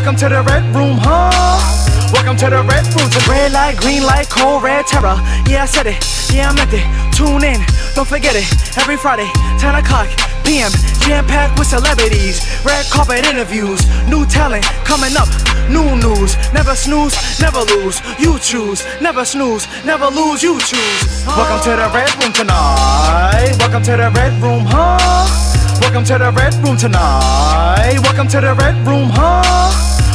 Welcome to the red room, huh? Welcome to the red room. Red light, green light, cold red terror. Yeah, I said it. Yeah, I meant it. Tune in, don't forget it. Every Friday, 10 o'clock p.m. Jam-packed with celebrities. Red carpet interviews. New talent coming up. New news. Never snooze, never lose. You choose. Never snooze, never lose. You choose. Welcome to the red room tonight. Welcome to the red room, huh? Welcome to the red room tonight. Welcome to the red room, huh?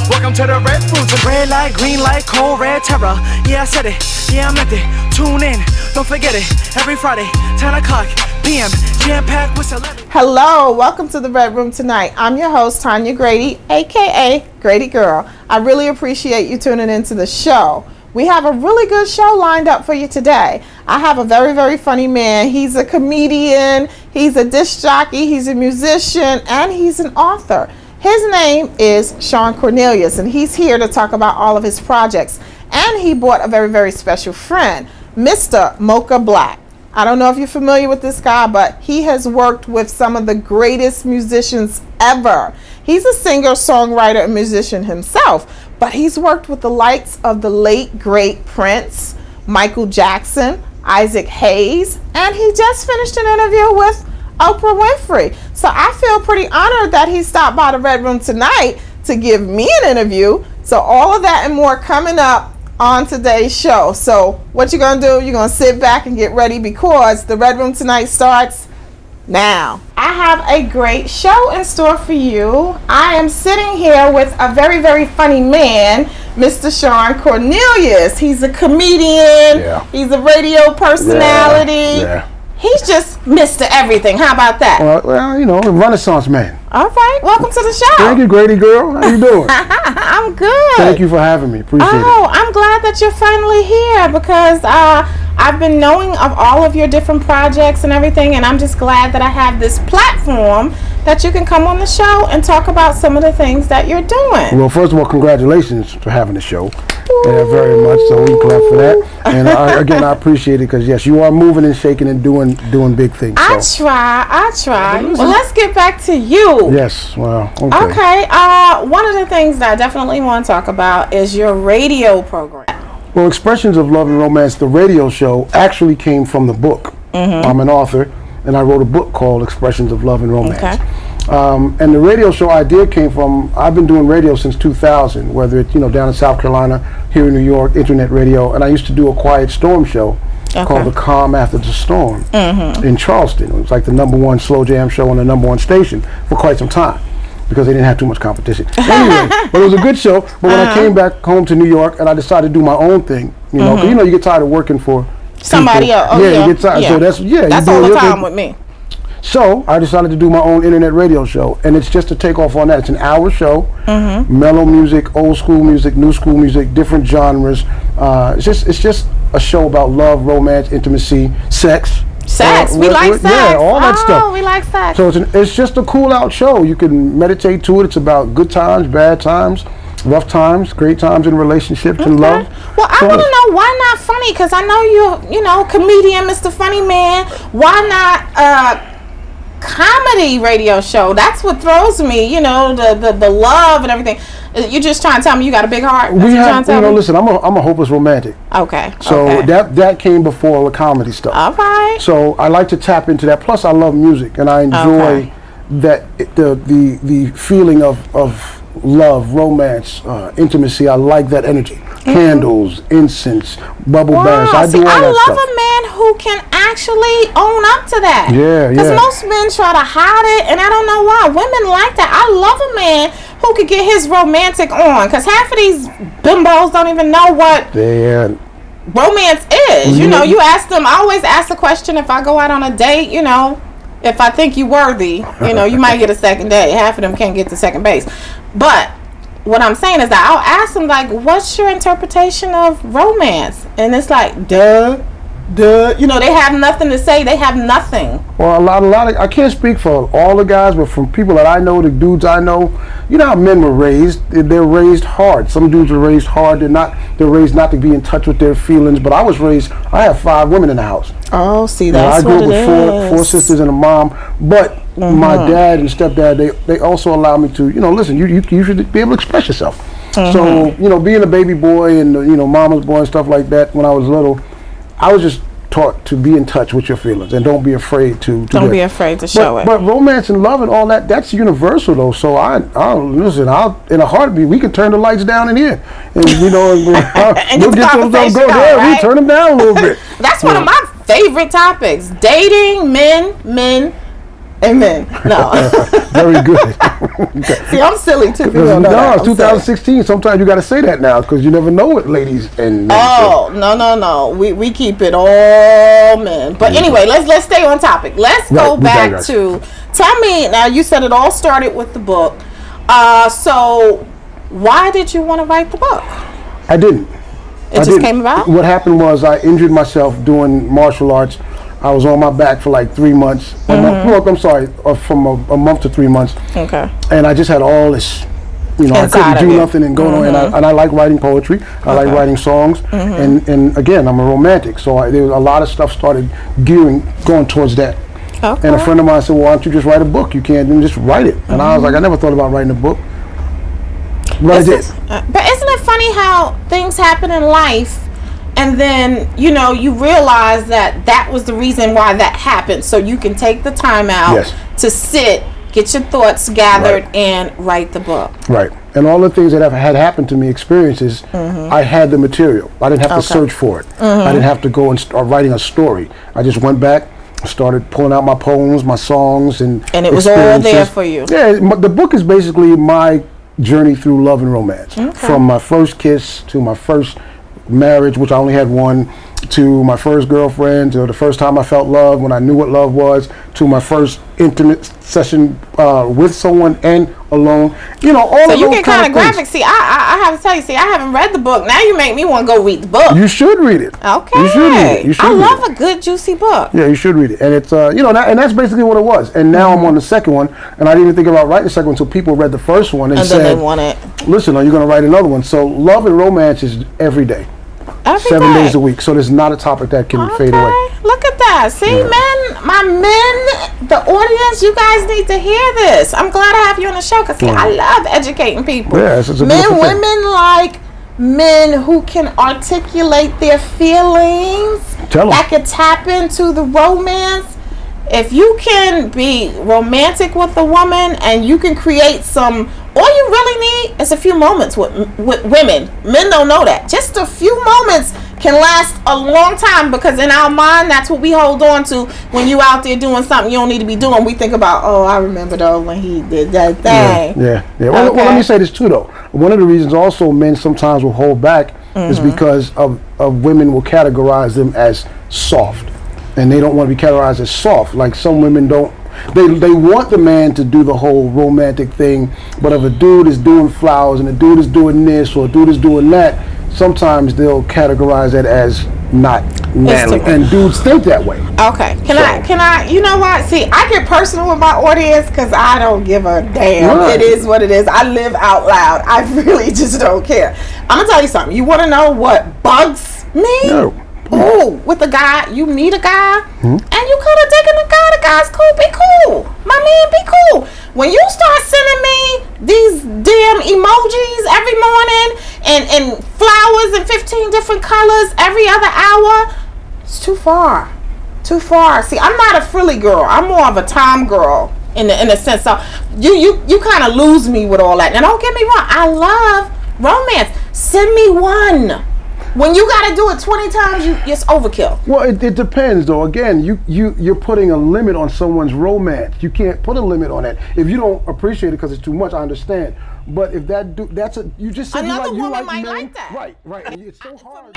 Welcome to the red room. Red light, green light, cold red terror. Yeah, I said it. Yeah, I meant it. Tune in, don't forget it. Every Friday, 10 o'clock p.m. Jam-packed with celebrities. Hello, welcome to the Red Room tonight. I'm your host, Tonia Grady, aka Gradygirl. I really appreciate you tuning into the show. We have a really good show lined up for you today. I have a very, very funny man. He's a comedian, he's a disc jockey, he's a musician, and he's an author. His name is Shawn Cornelius, and he's here to talk about all of his projects. And he brought a very, very special friend, Mr. Mocha Black. I don't know if you're familiar with this guy, but he has worked with some of the greatest musicians ever. He's a singer, songwriter, and musician himself, but he's worked with the likes of the late, great Prince, Michael Jackson, Isaac Hayes, and he just finished an interview with Oprah Winfrey. So I feel pretty honored that he stopped by the Red Room tonight to give me an interview. So all of that and more coming up on today's show. So what you're gonna do, you're gonna sit back and get ready because the Red Room tonight starts now. I have a great show in store for you. I am sitting here with a very, very funny man, Mr. Shawn Cornelius. He's a comedian. Yeah. He's a radio personality. Yeah. He's just Mr. Everything. How about that? Well, you know, a Renaissance man. All right. Welcome to the show. Thank you, Grady girl. How you doing? I'm good. Thank you for having me. Appreciate it. Oh, I'm glad that you're finally here because I've been knowing of all of your different projects and everything, and I'm just glad that I have this platform that you can come on the show and talk about some of the things that you're doing. Well, first of all, congratulations for having the show. Yeah, very much. So we clap for that. And again, I appreciate it because yes, you are moving and shaking and doing big things. So. I try. Well, let's get back to you. Yes. Well. Okay. Okay. One of the things that I definitely want to talk about is your radio program. Well, Expressions of Love and Romance, the radio show, actually came from the book. Mm-hmm. I'm an author, and I wrote a book called Expressions of Love and Romance. Okay. And the radio show idea came from, I've been doing radio since 2000, whether it's, down in South Carolina, here in New York, internet radio, and I used to do a quiet storm show called The Calm After the Storm in Charleston. It was like the #1 slow jam show on the #1 station for quite some time because they didn't have too much competition. Anyway, but it was a good show. But when I came back home to New York and I decided to do my own thing, 'cause you get tired of working for somebody else. Oh, yeah, you get tired. So that's all the time with me. So I decided to do my own internet radio show, and it's just a takeoff on that. It's an hour show, mellow music, old school music, new school music, different genres. It's just a show about love, romance, intimacy, sex. Sex, we like sex. Yeah, all that stuff. Oh, we like sex. So it's just a cool out show. You can meditate to it. It's about good times, bad times, rough times, great times in relationships and love. Well, I want to know why not funny? Because I know you're, comedian, Mr. Funny Man. Why not comedy radio show? That's what throws me. The love and everything. You just trying to tell me you got a big heart? Listen, I'm a hopeless romantic. Okay. So that came before all the comedy stuff. All right. So I like to tap into that. Plus, I love music, and I enjoy that the feeling of love, romance, intimacy. I like that energy. Candles, incense, bubble baths. I do all that stuff. I love a man who can actually own up to that. Yeah. Because most men try to hide it, and I don't know why. Women like that. I love a man who could get his romantic on. Because half of these bimbos don't even know what romance is. You ask them. I always ask the question if I go out on a date. If I think you're worthy, you might get a second date. Half of them can't get to second base. But what I'm saying is that I'll ask them, like, what's your interpretation of romance? And it's like, duh. They have nothing to say. They have nothing. Well, a lot of, I can't speak for all the guys, but from people that I know, the dudes I know, how men were raised. They're raised hard. Some dudes are raised hard. They're raised not to be in touch with their feelings. But I have 5 women in the house. Oh, see, that's I grew up with four sisters and a mom. But my dad and stepdad, they also allowed me to, listen, you should be able to express yourself. So, being a baby boy and, mama's boy and stuff like that when I was little, I was just taught to be in touch with your feelings and don't be afraid to Don't be afraid to show it. But romance and love and all that, that's universal though. So I'll in a heartbeat, we can turn the lights down in here. And, and we'll get those right? we turn them down a little bit. That's one of my favorite topics. Dating, men, and men. No. Very good. See, I'm silly too. No, it's 2016. Sometimes you got to say that now because you never know what ladies and men no. We keep it all men. But anyway, let's stay on topic. Let's go back to. Tell me now. You said it all started with the book. So why did you want to write the book? I didn't. It just came about? What happened was I injured myself doing martial arts. I was on my back for like 3 months. From a month to 3 months. Okay. And I just had all this, I couldn't do nothing and go nowhere. And I like writing poetry. I like writing songs. And again, I'm a romantic. So there was a lot of stuff started going towards that. Okay. And a friend of mine said, well, why don't you just write a book? You can't just write it. And I was like, I never thought about writing a book. But I did. But isn't it funny how things happen in life and then, you realize that was the reason why that happened. So you can take the time out to sit, get your thoughts gathered, and write the book. Right. And all the things that had happened to me, experiences, I had the material. I didn't have to search for it. I didn't have to go and start writing a story. I just went back, started pulling out my poems, my songs, and it was all there for you. Yeah, the book is basically my journey through love and romance. From my first kiss to my first marriage, which I only had one, to my first girlfriend, to the first time I felt love when I knew what love was, to my first intimate session with someone and alone. All so of you those get kind of graphic. See, I have to tell you, I haven't read the book. Now you make me want to go read the book. You should read it. Okay. You should read it. I love a good juicy book. Yeah, you should read it. And it's and that's basically what it was. And now I'm on the second one, and I didn't even think about writing the second one until people read the first one and said, then they want it. Listen, are you going to write another one? So love and romance is every day. 7 days a week, so there's not a topic that can fade away. Look at that. See, my men, the audience, you guys need to hear this. I'm glad I have you on the show because I love educating people. Yeah, it's a men, women like men who can articulate their feelings, that can tap into the romance. If you can be romantic with a woman and you can create some, all you really need is a few moments with women. Men don't know that. Just a few moments can last a long time because in our mind, that's what we hold on to when you out there doing something you don't need to be doing. We think about, I remember though when he did that thing. Yeah. Well, let me say this too though. One of the reasons also men sometimes will hold back is because of women will categorize them as soft. And they don't want to be categorized as soft. Like some women don't. They want the man to do the whole romantic thing, but if a dude is doing flowers and a dude is doing this or a dude is doing that, sometimes they'll categorize that as not manly. And dudes think that way. Okay. Can I, you know what? See, I get personal with my audience because I don't give a damn. Right. It is what it is. I live out loud. I really just don't care. I'm going to tell you something. You want to know what bugs me? No. Oh, with a guy, you meet a guy, and you could have taken the guy's cool, be cool. My man, be cool. When you start sending me these damn emojis every morning and flowers in 15 different colors every other hour, it's too far. Too far. See, I'm not a frilly girl. I'm more of a Tom girl in a sense. So you kind of lose me with all that. Now, don't get me wrong. I love romance. Send me one. When you got to do it 20 times, it's overkill. Well, it depends, though. Again, you're putting a limit on someone's romance. You can't put a limit on it. If you don't appreciate it because it's too much, I understand. But if you just said another you woman like might like that. Right. It's so hard.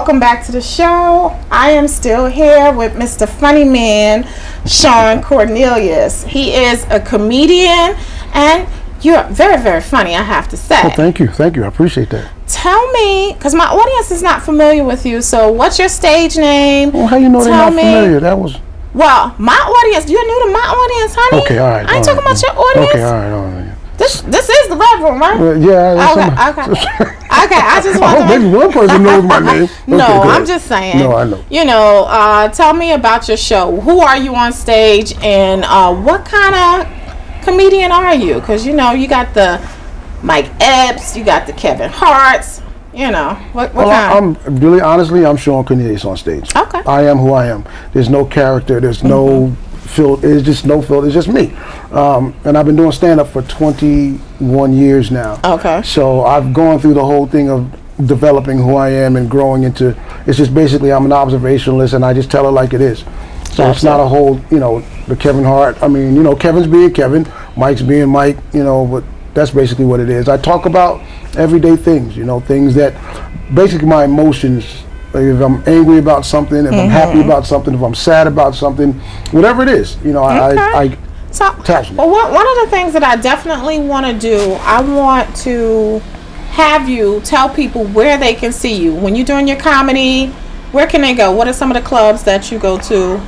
welcome back to the show. I am still here with Mr. Funny Man, Shawn Cornelius. He is a comedian, and you're very, very funny, I have to say. Oh, thank you. I appreciate that. Tell me, because my audience is not familiar with you, so what's your stage name? Well, how you know they're not familiar? That was... Well, my audience, you're new to my audience, honey. Okay, all right. I ain't talking about your audience. Okay, all right. This is the Red Room, right? Yeah. Okay, I just want to... maybe one person knows my name. No, Okay, I'm just saying. No, I know. You know, tell me about your show. Who are you on stage, and what kind of comedian are you? Because, you know, you got the Mike Epps, you got the Kevin Harts. You know, what kind? I'm really, honestly, I'm Shawn Cornelius on stage. Okay. I am who I am. There's no character. There's no filter. It's just no filter. It's just me. And I've been doing stand-up for 21 years now. Okay. So I've gone through the whole thing of developing who I am and growing into, it's just basically I'm an observationalist and I just tell it like it is. So it's not a whole, you know, the Kevin Hart. I mean, you know, Kevin's being Kevin, Mike's being Mike, you know, but that's basically what it is. I talk about everyday things, you know, things that basically my emotions. If I'm angry about something, if I'm happy about something, if I'm sad about something, whatever it is, you know, I touch me. Well, one of the things that I definitely want to do, I want to have you tell people where they can see you when you're doing your comedy. Where can they go? What are some of the clubs that you go to?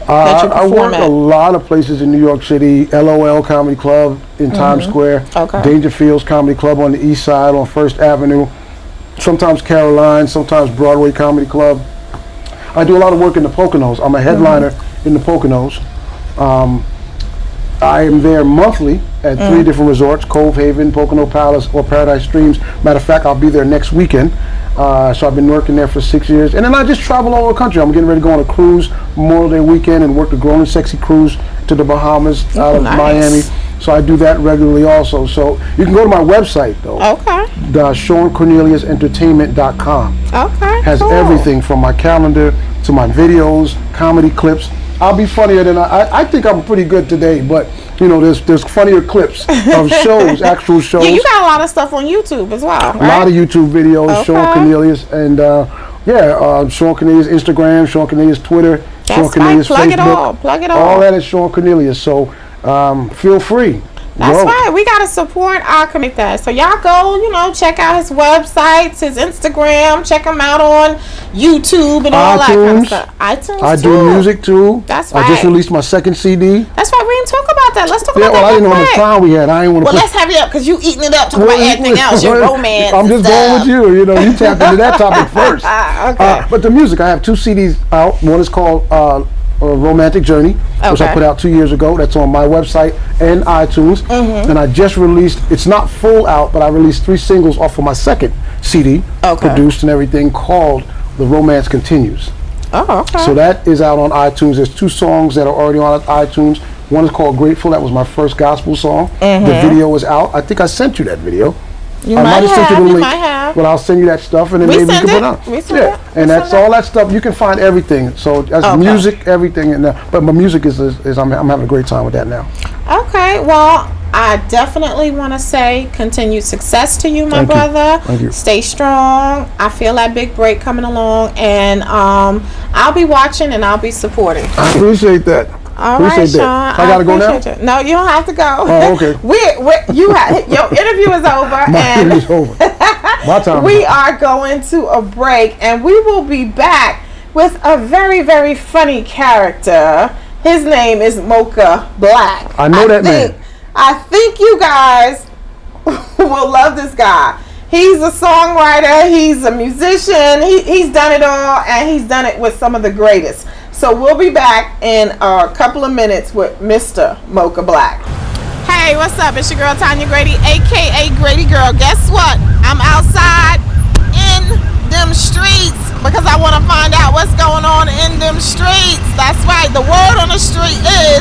I work a lot of places in New York City. LOL Comedy Club in Times Square. Okay. Dangerfield's Comedy Club on the East Side on First Avenue. Sometimes Caroline, sometimes Broadway Comedy Club. I do a lot of work in the Poconos. I'm a headliner in the Poconos. I am there monthly at 3 different resorts: Cove Haven, Pocono Palace, or Paradise Streams. Matter of fact, I'll be there next weekend. So I've been working there for 6 years. And then I just travel all over the country. I'm getting ready to go on a cruise Memorial Day weekend and work the Grown and Sexy cruise to the Bahamas out of Miami. So I do that regularly also. So you can go to my website though. Okay. The ShawnCorneliusEntertainment.com. Okay. Has everything from my calendar to my videos, comedy clips. I'll be funnier than I think I'm pretty good today, but you know, there's funnier clips of shows, actual shows. Yeah, you got a lot of stuff on YouTube as well, right? A lot of YouTube videos, Okay. Shawn Cornelius, and Shawn Cornelius Instagram, Shawn Cornelius Twitter, Shawn Cornelius Facebook. Plug it all. All that is Shawn Cornelius. So feel free. That's right. We gotta support our community. So y'all go, you know, check out his websites, his Instagram, check him out on YouTube and all that kind of stuff. iTunes. I do music too. That's right. I just released my second CD. That's right. We didn't talk about that. Let's talk about that. I didn't know how much time we had. I ain't want to. Well, let's have you up because you eating it up. Talk about everything else, your romance. I'm just going with you. You know, you tapped into that topic first. Okay. But the music, I have 2 CDs out. One is called Romantic Journey, which I put out 2 years ago. That's on my website and iTunes. And I just released, it's not full out, but I released 3 singles off of my second CD, produced and everything, called The Romance Continues. Oh, okay. So that is out on iTunes. There's 2 songs that are already on iTunes. One is called Grateful. That was my first gospel song. The video is out. I think I sent you that video. You might have. But I'll send you that stuff, and then maybe you can put it on. And that's all that stuff. You can find everything. So that's music, everything, and but my music is I'm having a great time with that now. Okay, well, I definitely want to say continued success to you, my brother. Thank you. Stay strong. I feel that big break coming along, and I'll be watching and I'll be supporting. I appreciate that. All right, Shawn. I gotta go now. You. No, you don't have to go. Oh, okay. Your interview is over. My interview's over. My time. We are going to a break, and we will be back with a very, very funny character. His name is Mocha Black. I know that man. I think you guys will love this guy. He's a songwriter. He's a musician. He's done it all, and he's done it with some of the greatest. So we'll be back in a couple of minutes with Mr. Mocha Black. Hey, what's up? It's your girl Tonia Grady, aka Gradygirl. Guess what? I'm outside in them streets because I want to find out what's going on in them streets. That's right. The word on the street is,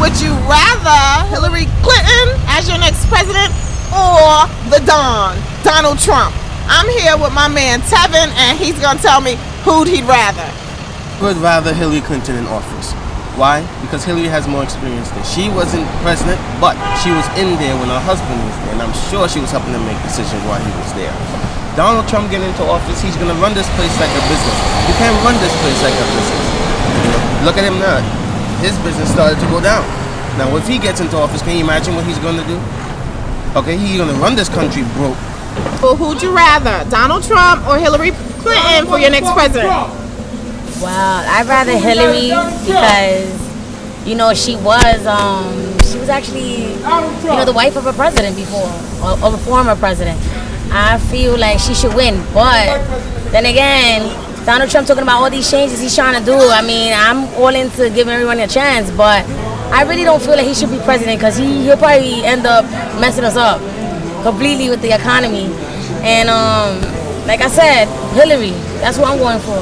would you rather Hillary Clinton as your next president or the Don, Donald Trump? I'm here with my man Tevin, and he's going to tell me who'd he'd rather. I would rather Hillary Clinton in office. Why? Because Hillary has more experience than she wasn't president, but she was in there when her husband was there, and I'm sure she was helping him make decisions while he was there. Donald Trump getting into office, he's gonna run this place like a business. You can't run this place like a business. Look at him now. His business started to go down. Now, if he gets into office, can you imagine what he's gonna do? Okay, he's gonna run this country broke. Well, who'd you rather, Donald Trump or Hillary Clinton for your next president? Well, I'd rather Hillary because, you know, she was actually, you know, the wife of a president before, of a former president. I feel like she should win, but then again, Donald Trump talking about all these changes he's trying to do. I mean, I'm all into giving everyone a chance, but I really don't feel like he should be president because he'll probably end up messing us up completely with the economy. And like I said, Hillary, that's what I'm going for.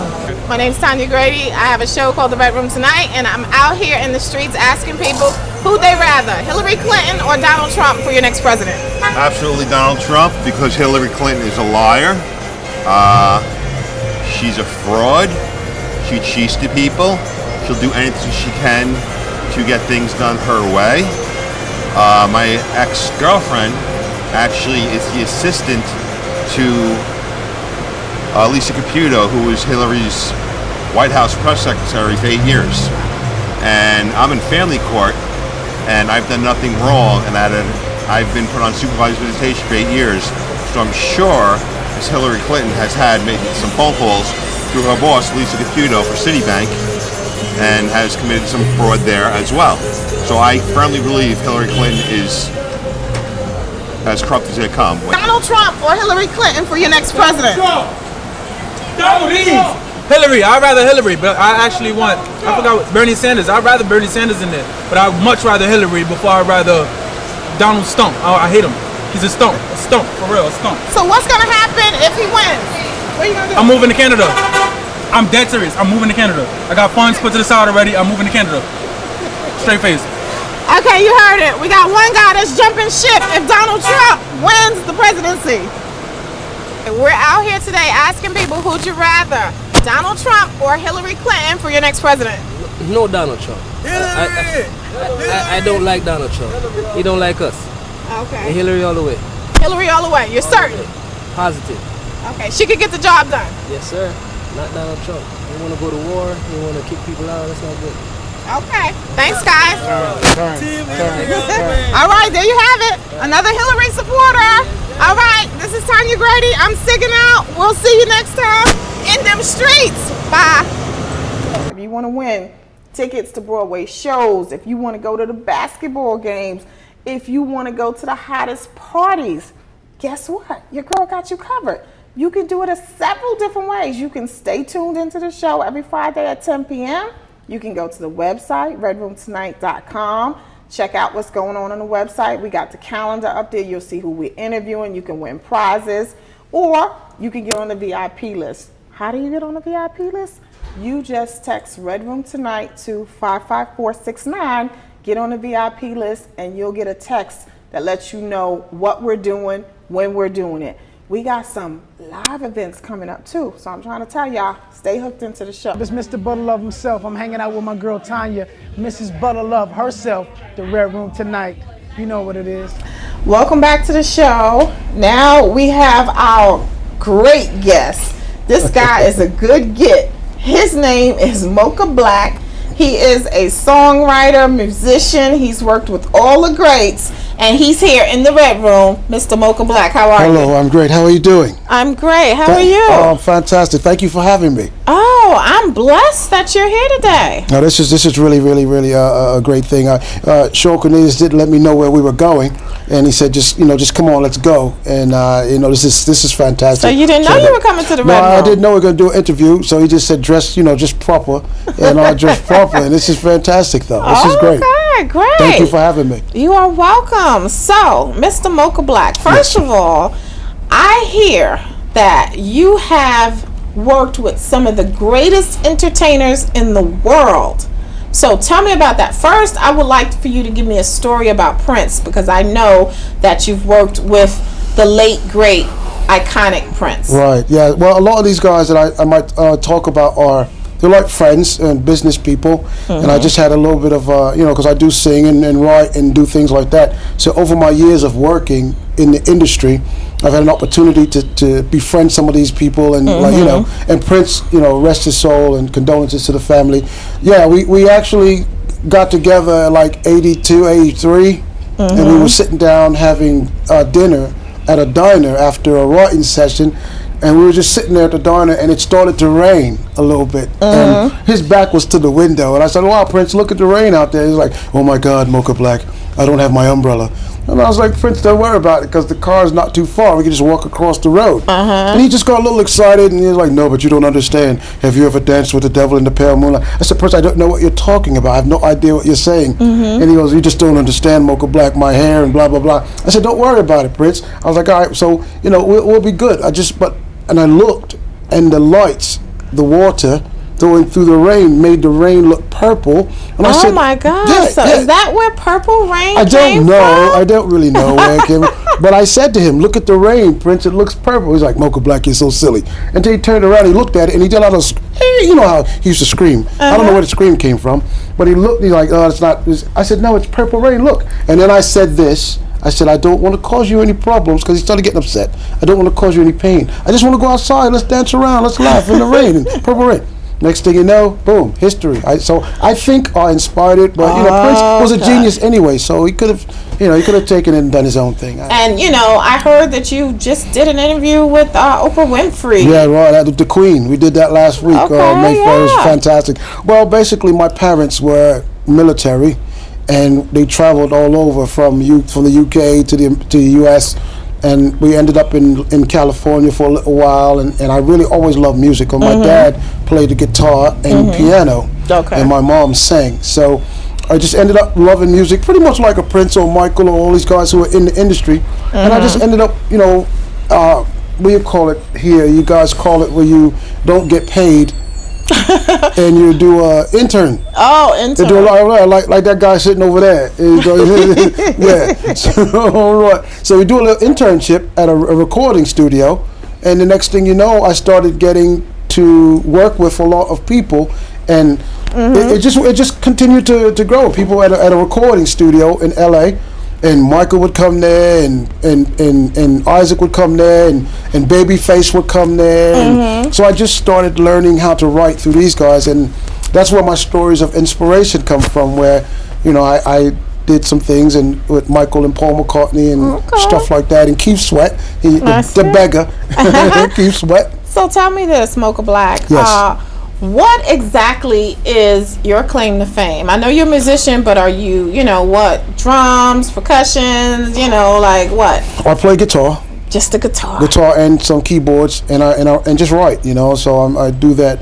My name's Tonia Grady. I have a show called The Red Room Tonight, and I'm out here in the streets asking people who'd they rather, Hillary Clinton or Donald Trump for your next president? Absolutely Donald Trump, because Hillary Clinton is a liar. She's a fraud. She cheats to people. She'll do anything she can to get things done her way. My ex-girlfriend actually is the assistant to Lisa Caputo, who was Hillary's White House press secretary for 8 years. And I'm in family court, and I've done nothing wrong, and I've been put on supervised visitation for 8 years. So I'm sure Ms. Hillary Clinton has had maybe some phone calls through her boss, Lisa Caputo, for Citibank, and has committed some fraud there as well. So I firmly believe Hillary Clinton is as corrupt as they come. Donald Trump or Hillary Clinton for your next president? Hillary, I'd rather Hillary, but I actually want, I forgot, Bernie Sanders. I'd rather Bernie Sanders in there, but I'd much rather Hillary before I'd rather Donald Stump. I hate him. He's a stump, for real, a stump. So what's gonna happen if he wins? What are you gonna do? I'm moving to Canada. I'm dead serious. I'm moving to Canada. I got funds put to the side already. I'm moving to Canada. Straight face. Okay, you heard it. We got one guy that's jumping ship if Donald Trump wins the presidency. We're out here today asking people who'd you rather, Donald Trump or Hillary Clinton for your next president? No Donald Trump. I don't like Donald Trump. He don't like us. Okay. And Hillary all the way. Hillary all the way. You're certain? Positive. Okay. She could get the job done. Yes, sir. Not Donald Trump. You want to go to war. You want to kick people out. That's not good. Okay. Thanks, guys. All right. There you have it. Another Hillary supporter. All right. This is Tonia Grady. I'm sigging out. We'll see you next time in them streets. Bye. If you want to win tickets to Broadway shows, if you want to go to the basketball games, if you want to go to the hottest parties, guess what? Your girl got you covered. You can do it several different ways. You can stay tuned into the show every Friday at 10 p.m. You can go to the website, redroomtonight.com. Check out what's going on the website. We got the calendar up there. You'll see who we're interviewing. You can win prizes, or you can get on the VIP list. How do you get on the VIP list? You just text Red Room Tonight to 55469. Get on the VIP list, and you'll get a text that lets you know what we're doing, when we're doing it. We got some live events coming up too, so I'm trying to tell y'all, stay hooked into the show. It's Mr. Butterlove himself. I'm hanging out with my girl Tonia, Mrs. Butterlove herself, the Red Room Tonight. You know what it is. Welcome back to the show. Now we have our great guest. This guy is a good get. His name is Mocha Black. He is a songwriter, musician. He's worked with all the greats, and he's here in the Red Room. Mr. Mocha Black, how are you? Hello, I'm great. How are you doing? I'm great. How are you? Oh, fantastic. Thank you for having me. Oh, I'm blessed that you're here today. Now, this is really a great thing. Shawn Cornelius did let me know where we were going, and he said, just come on, let's go. And this is fantastic. So you didn't know you were coming to the Red Room? No, I didn't know we were going to do an interview. So he just said, dress, just proper, and I dress proper. And this is fantastic, though. This is great. Okay, great. Thank you for having me. You are welcome. So, Mr. Mocha Black, first of all, I hear that you have worked with some of the greatest entertainers in the world. So tell me about that. First, I would like for you to give me a story about Prince, because I know that you've worked with the late, great, iconic Prince. Right, yeah. Well, a lot of these guys that I might talk about they're like friends and business people, and I just had a little bit of, because I do sing and write and do things like that. So over my years of working in the industry, I've had an opportunity to befriend some of these people, and like, you know, and Prince, you know, rest his soul, and condolences to the family. Yeah, we actually got together like 82, 83, and we were sitting down having dinner at a diner after a writing session, and we were just sitting there at the diner, and it started to rain a little bit, and his back was to the window, and I said, "Wow, Prince, look at the rain out there." He's like, "Oh my God, Mocha Black, I don't have my umbrella." And I was like, "Prince, don't worry about it, because the car's not too far. We can just walk across the road." And he just got a little excited, and he was like, "No, but you don't understand. Have you ever danced with the devil in the pale moonlight?" I said, "Prince, I don't know what you're talking about. I have no idea what you're saying." And he goes, "You just don't understand, Mocha Black, my hair and blah, blah, blah." I said, "Don't worry about it, Prince." I was like, "All right, so, you know, we'll be good." And I looked, and the lights, the water going through the rain made the rain look purple. And I said, "Oh my God!" Yeah, so yeah. is that where purple rain I came don't know. from? I don't really know where it came from. But I said to him, "Look at the rain, Prince. It looks purple." He's like, "Mocha Black, you're so silly." Until he turned around, he looked at it, and he did a little, you know how he used to scream. I don't know where the scream came from, but he looked. He's like, "Oh, it's not." I said, "No, it's purple rain. Look." And then I said this. I said, "I don't want to cause you any problems," because he started getting upset. "I don't want to cause you any pain. I just want to go outside. Let's dance around. Let's laugh in the rain and purple rain." Next thing you know, boom, history. So I think I inspired it, but you know, Prince was a genius anyway, so he could have, you know, he could have taken it and done his own thing. And you know, I heard that you just did an interview with Oprah Winfrey. Yeah, right. The Queen. We did that last week. May 1st. It was fantastic. Well, basically, my parents were military, and they traveled all over from the UK to the US. And we ended up in California for a little while, and I really always loved music. My dad played the guitar and piano, and my mom sang. So I just ended up loving music, pretty much like a Prince or Michael or all these guys who are in the industry. And I just ended up, you know, what do you call it here? You guys call it where you don't get paid. And you do intern. Oh, intern. They do a lot, like that guy sitting over there. Yeah. So we do a little internship at a recording studio, and the next thing you know, I started getting to work with a lot of people, and it just continued to grow. People at a recording studio in LA. And Michael would come there, and Isaac would come there, and Babyface would come there. And so I just started learning how to write through these guys, and that's where my stories of inspiration come from, where, you know, I did some things and with Michael and Paul McCartney and stuff like that, and Keith Sweat, the beggar, Keith Sweat. So tell me this, Mocha Black. Yes. What exactly is your claim to fame? I know you're a musician, but are you, you know, what? Drums, percussions, you know, like what? I play guitar. Just the guitar. Guitar and some keyboards, and just write, you know. So I do that.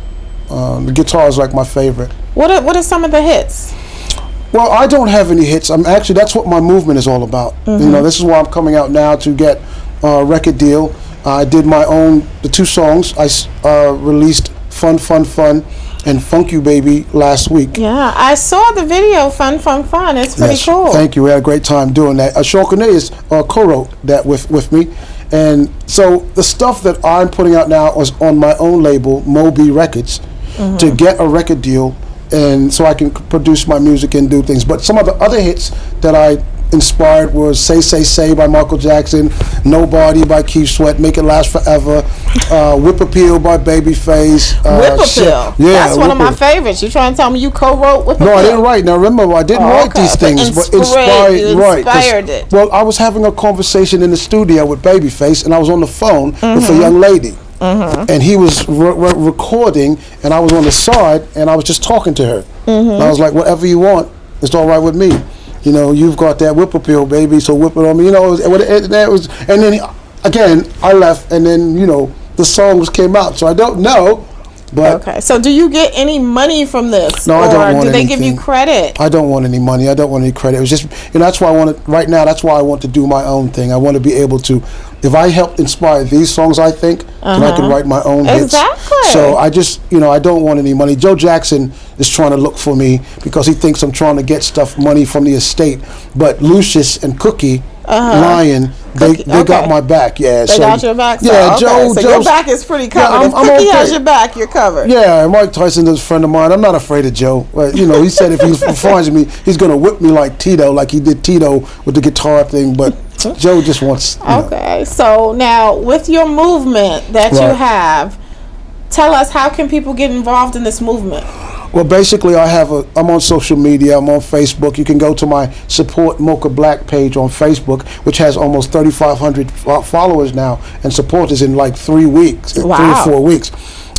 The guitar is like my favorite. What are some of the hits? Well, I don't have any hits. That's what my movement is all about. You know, this is why I'm coming out now to get a record deal. I did my own, the 2 songs. I released Fun, Fun, Fun and Funk You Baby last week. Yeah, I saw the video, Fun, Fun, Fun. It's pretty cool. Thank you. We had a great time doing that. Shawn Cornelius co-wrote that with me. And so the stuff that I'm putting out now is on my own label, Moby Records, to get a record deal, and so I can produce my music and do things. But some of the other hits that I inspired was Say Say Say by Michael Jackson, Nobody by Keith Sweat, Make It Last Forever, Whip Appeal by Babyface. Whip Appeal? Yeah, that's one of my favorites. You trying to tell me you co-wrote Whip Appeal? No, I didn't write. Now remember, I didn't write these things, but inspired it. Well, I was having a conversation in the studio with Babyface, and I was on the phone with a young lady. And he was recording, and I was on the side, and I was just talking to her. And I was like, whatever you want, it's all right with me. You know, you've got that whip appeal, baby, so whip it on me. You know, and then again, I left, and then, you know, the songs came out. So I don't know, but okay. So do you get any money from this? No, I don't want do they anything. give you credit? I don't want any money. I don't want any credit. It was just, you know, that's why I want to, right now, that's why I want to do my own thing. I want to be able to, if I help inspire these songs, I think, then I can write my own hits. Exactly. So I just, you know, I don't want any money. Joe Jackson is trying to look for me because he thinks I'm trying to get money from the estate. But Lucius and Cookie Lion, they got my back. Yeah, they got your back. So, yeah, Joe. So your back is pretty covered. Yeah, if Cookie okay. has your back, you're covered. Yeah, and Mike Tyson is a friend of mine. I'm not afraid of Joe. You know, he said if he finds me, he's gonna whip me like Tito, like he did Tito with the guitar thing. But Joe just wants. Okay, so now with your movement that you have, tell us, how can people get involved in this movement? Well, basically, I'm on social media. I'm on Facebook. You can go to my Support Mocha Black page on Facebook, which has almost 3,500 followers now and supporters in like 3 weeks, 3 or 4 weeks.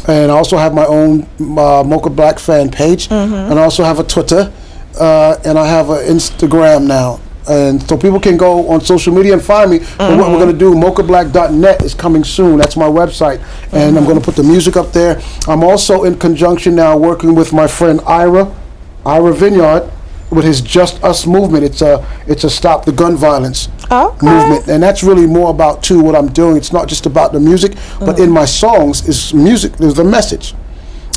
And I also have my own Mocha Black fan page, and I also have a Twitter, and I have an Instagram now. And so people can go on social media and find me. But what we're going to do, mochablack.net is coming soon. That's my website. And I'm going to put the music up there. I'm also in conjunction now working with my friend Ira Vineyard, with his Just Us movement. It's a Stop the Gun Violence movement. And that's really more about, too, what I'm doing. It's not just about the music, but in my songs is music. There's a message.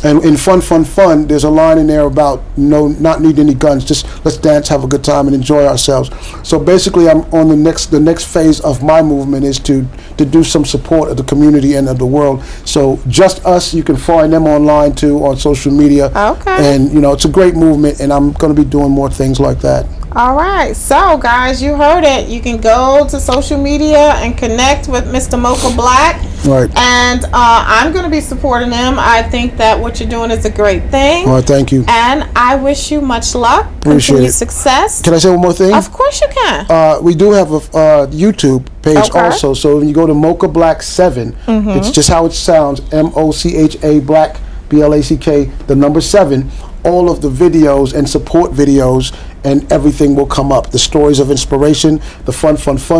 And in Fun, there's a line in there about not needing any guns. Just let's dance, have a good time, and enjoy ourselves. So basically, I'm on the next phase of my movement is to do some support of the community and of the world. So Just Us, you can find them online too on social media. Okay. And it's a great movement, and I'm going to be doing more things like that. All right, so guys, you heard it. You can go to social media and connect with Mr. Mocha Black. Right. And I'm going to be supporting him. I think that what you're doing is a great thing. All right, thank you. And I wish you much luck. Appreciate continued it. success. Can I say one more thing? Of course you can. We do have a YouTube page also. So when you go to Mocha Black 7, it's just how it sounds, MOCHA Black, BLACK, the number 7. All of the videos and support videos and everything will come up. The stories of inspiration, the fun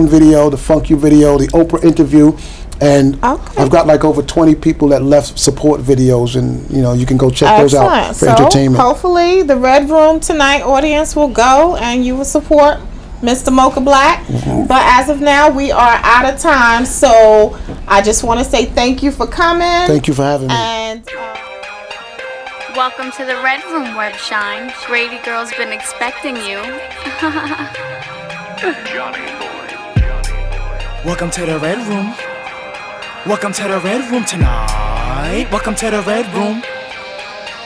video, the funk you video, the Oprah interview, and I've got like over 20 people that left support videos, and you can go check those out for entertainment. Hopefully the Red Room tonight audience will go and you will support Mr. Mocha Black. But as of now, we are out of time, so I just want to say thank you for coming. Thank you for having me. And welcome to the Red Room, Web Shine. Grady Girl's been expecting you. Welcome to the Red Room. Welcome to the Red Room tonight. Welcome to the Red Room.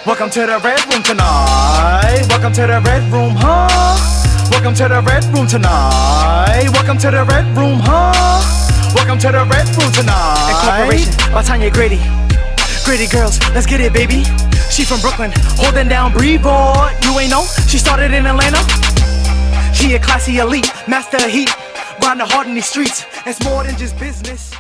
Welcome to the Red Room tonight. Welcome to the Red Room, huh? Welcome to the Red Room tonight. Welcome to the Red Room, huh? Welcome to the Red Room tonight. Incorporation by Tonia Grady. Grady girls, let's get it, baby. She from Brooklyn, holding down Brevoort. You ain't know, she started in Atlanta. She a classy elite, master of heat. Grinding hard in these streets, it's more than just business.